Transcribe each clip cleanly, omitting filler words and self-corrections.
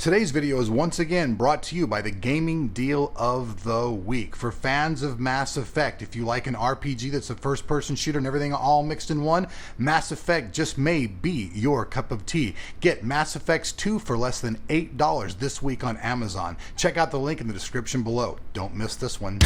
Today's video is once again brought to you by the gaming deal of the week. For fans of Mass Effect, if you like an RPG that's a first-person shooter and everything all mixed in one, Mass Effect just may be your cup of tea. Get Mass Effects 2 for less than $8 this week on Amazon. Check out the link in the description below. Don't miss this one.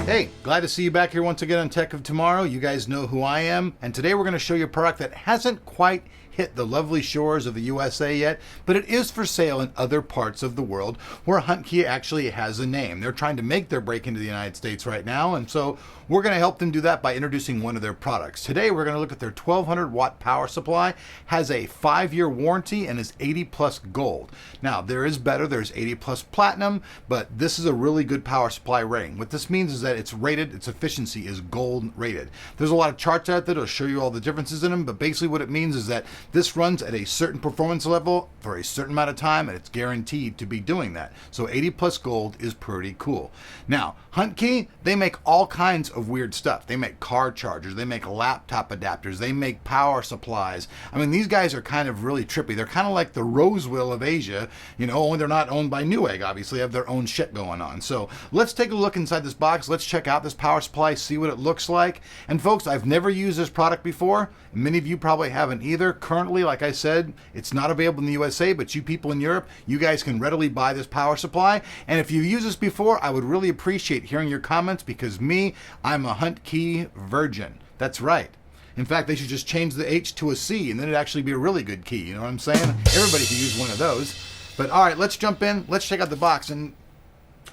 Hey, glad to see you back here once again on Tech of Tomorrow. You guys know who I am, and today we're going to show you a product that hasn't quite hit the lovely shores of the USA yet, but it is for sale in other parts of the world where Huntkey actually has a name. They're trying to make their break into the United States right now, and so we're going to help them do that by introducing one of their products. Today we're going to look at their 1200 watt power supply, has a 5-year warranty, and is 80 plus gold. Now there is better, there's 80 plus platinum, but this is a really good power supply rating. What this means is that it's rated, its efficiency is gold rated. There's a lot of charts out there that'll show you all the differences in them, but basically what it means is that this runs at a certain performance level for a certain amount of time, and it's guaranteed to be doing that. So 80 plus gold is pretty cool. Now, Huntkey, they make all kinds of weird stuff. They make car chargers, they make laptop adapters, they make power supplies. I mean, these guys are kind of really trippy. They're kind of like the Roswell of Asia, you know, only they're not owned by Newegg, obviously, have their own shit going on. So let's take a look inside this box. Let's check out this power supply, see what it looks like. And folks, I've never used this product before. Many of you probably haven't either. Currently, like I said, it's not available in the USA, but you people in Europe, you guys can readily buy this power supply. And if you've used this before, I would really appreciate hearing your comments, because I'm a Huntkey virgin. That's right. In fact, they should just change the H to a C, and then it'd actually be a really good key. You know what I'm saying? Everybody could use one of those. But all right, let's jump in. Let's check out the box. And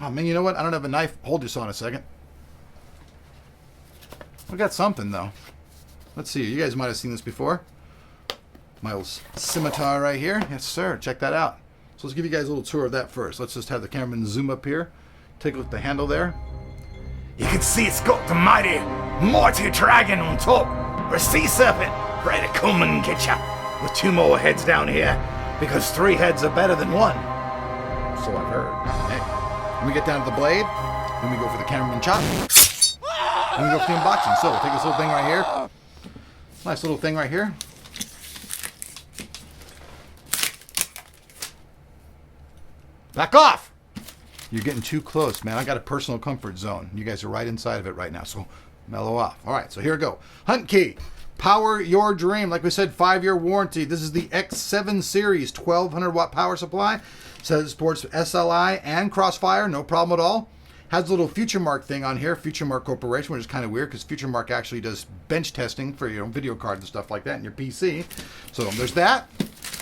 oh man, you know what? I don't have a knife. Hold this on a second. We got something though. Let's see. You guys might have seen this before. My little scimitar right here. Yes, sir. Check that out. So let's give you guys a little tour of that first. Let's just have the cameraman zoom up here. Take a look at the handle there. You can see it's got the mighty dragon on top, or a sea serpent, ready to come and get ya, with 2 more heads down here, because 3 heads are better than 1. So I've heard. Hey, when we get down to the blade, then we go for the cameraman chop, and we go for the unboxing. So we'll take this little thing right here. Nice little thing right here. Back off! You're getting too close, man. I got a personal comfort zone. You guys are right inside of it right now, so mellow off. All right, so here we go. Huntkey, power your dream. Like we said, 5-year warranty. This is the X7 series 1200 watt power supply. Says it supports SLI and Crossfire, no problem at all. Has a little FutureMark thing on here, FutureMark Corporation, which is kind of weird because FutureMark actually does bench testing for your video cards and stuff like that in your PC. So there's that.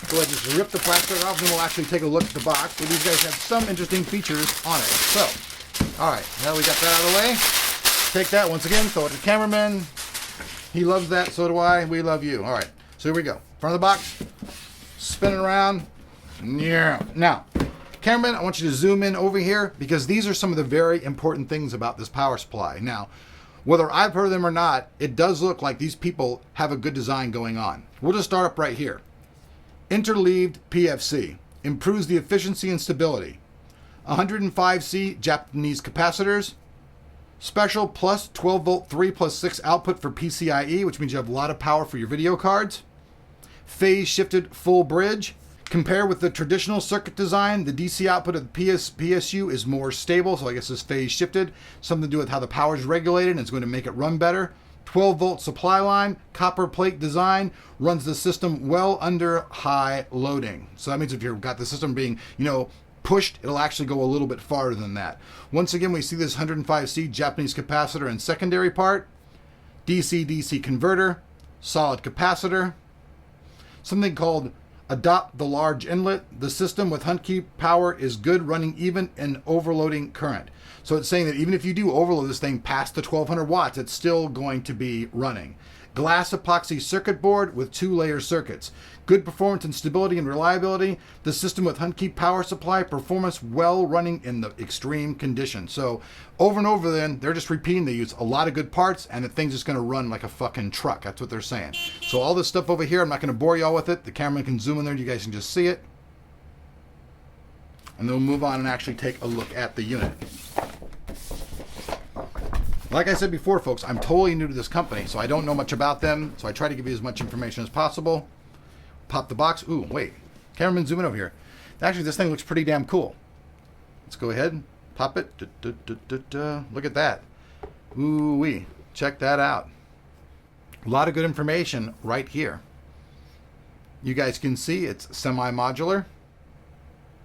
Go ahead and just rip the plastic off, and then we'll actually take a look at the box. So these guys have some interesting features on it. So, all right, now we got that out of the way. Take that once again, throw it to the cameraman. He loves that, so do I. We love you. All right, so here we go. Front of the box, spin it around. Yeah. Now, cameraman, I want you to zoom in over here, because these are some of the very important things about this power supply. Now, whether I've heard them or not, it does look like these people have a good design going on. We'll just start up right here. Interleaved PFC improves the efficiency and stability. 105C Japanese capacitors. Special plus 12 volt 3 plus 6 output for PCIe, which means you have a lot of power for your video cards. Phase shifted full bridge. Compare with the traditional circuit design, the DC output of the PSU is more stable, so I guess it's phase shifted. Something to do with how the power is regulated, and it's going to make it run better. 12 volt supply line, copper plate design, runs the system well under high loading. So that means if you've got the system being, pushed, it'll actually go a little bit farther than that. Once again, we see this 105C Japanese capacitor and secondary part, DC-DC converter, solid capacitor, something called Adopt the large inlet. The system with Huntkey power is good, running even in overloading current. So it's saying that even if you do overload this thing past the 1200 watts, it's still going to be running. Glass epoxy circuit board with 2-layer circuits. Good performance and stability and reliability. The system with Huntkey power supply, performance well running in the extreme conditions. So over and over then, they're just repeating they use a lot of good parts, and the thing's just going to run like a fucking truck. That's what they're saying. So all this stuff over here, I'm not going to bore y'all with it. The camera can zoom in there, you guys can just see it. And then we'll move on and actually take a look at the unit. Like I said before, folks, I'm totally new to this company, so I don't know much about them. So I try to give you as much information as possible. Pop the box. Ooh, wait. Cameraman, zoom in over here. Actually, this thing looks pretty damn cool. Let's go ahead. Pop it. Look at that. Ooh-wee. Check that out. A lot of good information right here. You guys can see it's semi-modular.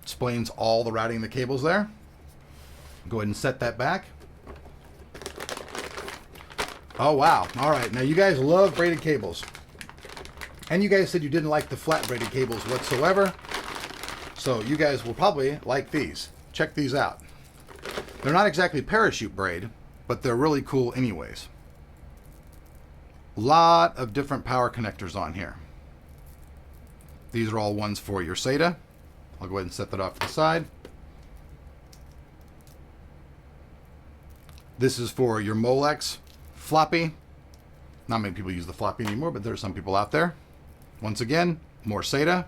Explains all the routing of the cables there. Go ahead and set that back. Oh, wow. All right. Now, you guys love braided cables. And you guys said you didn't like the flat braided cables whatsoever. So you guys will probably like these. Check these out. They're not exactly parachute braid, but they're really cool anyways. Lot of different power connectors on here. These are all ones for your SATA. I'll go ahead and set that off to the side. This is for your Molex floppy. Not many people use the floppy anymore, but there are some people out there. Once again, more SATA.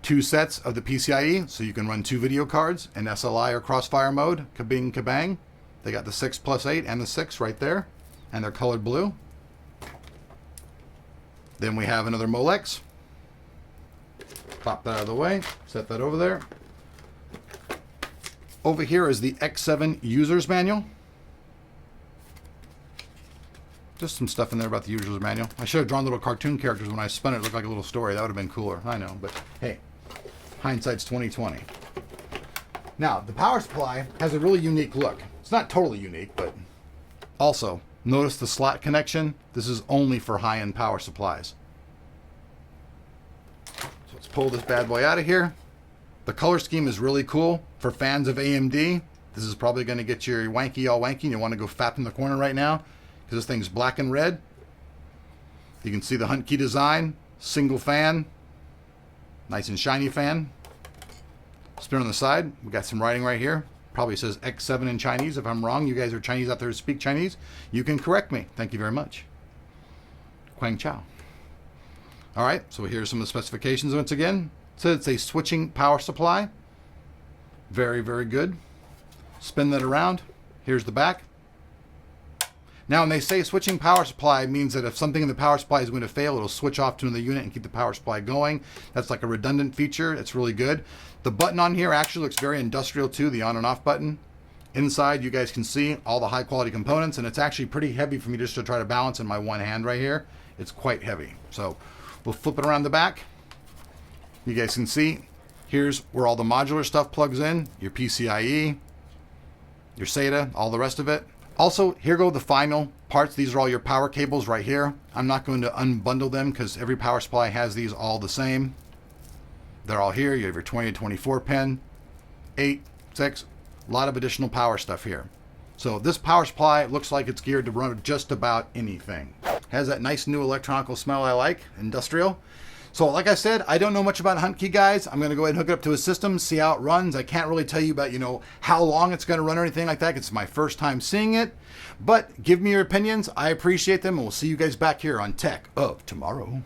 2 sets of the PCIe, so you can run 2 video cards in SLI or Crossfire mode. Kabing, kabang. They got the 6+8 and the 6 right there, and they're colored blue. Then we have another Molex. Pop that out of the way. Set that over there. Over here is the X7 user's manual. Just some stuff in there about the user's manual. I should have drawn little cartoon characters when I spun it. It looked like a little story. That would have been cooler. I know, but hey, hindsight's 20/20. Now, the power supply has a really unique look. It's not totally unique, but also, notice the slot connection. This is only for high-end power supplies. So let's pull this bad boy out of here. The color scheme is really cool. For fans of AMD, this is probably going to get your wanky all wanky. And you want to go fap in the corner right now because this thing's black and red. You can see the Huntkey design. Single fan. Nice and shiny fan. Spin on the side. We got some writing right here. Probably says X7 in Chinese. If I'm wrong, you guys are Chinese out there who speak Chinese, you can correct me. Thank you very much. Quang Chao. All right, so here's some of the specifications once again. So it's a switching power supply. Very, very good. Spin that around. Here's the back. Now, when they say switching power supply, it means that if something in the power supply is going to fail, it'll switch off to another unit and keep the power supply going. That's like a redundant feature. It's really good. The button on here actually looks very industrial too, the on and off button. Inside, you guys can see all the high quality components, and it's actually pretty heavy for me just to try to balance in my one hand right here. It's quite heavy. So we'll flip it around the back. You guys can see, here's where all the modular stuff plugs in, your PCIe, your SATA, all the rest of it. Also, here go the final parts. These are all your power cables right here. I'm not going to unbundle them because every power supply has these all the same. They're all here. You have your 20 to 24 pin, 8, 6, a lot of additional power stuff here. So this power supply looks like it's geared to run just about anything. Has that nice new electronical smell I like, industrial. So like I said, I don't know much about Huntkey, guys. I'm going to go ahead and hook it up to a system, see how it runs. I can't really tell you about, how long it's going to run or anything like that. It's my first time seeing it. But give me your opinions. I appreciate them, and we'll see you guys back here on Tech of Tomorrow.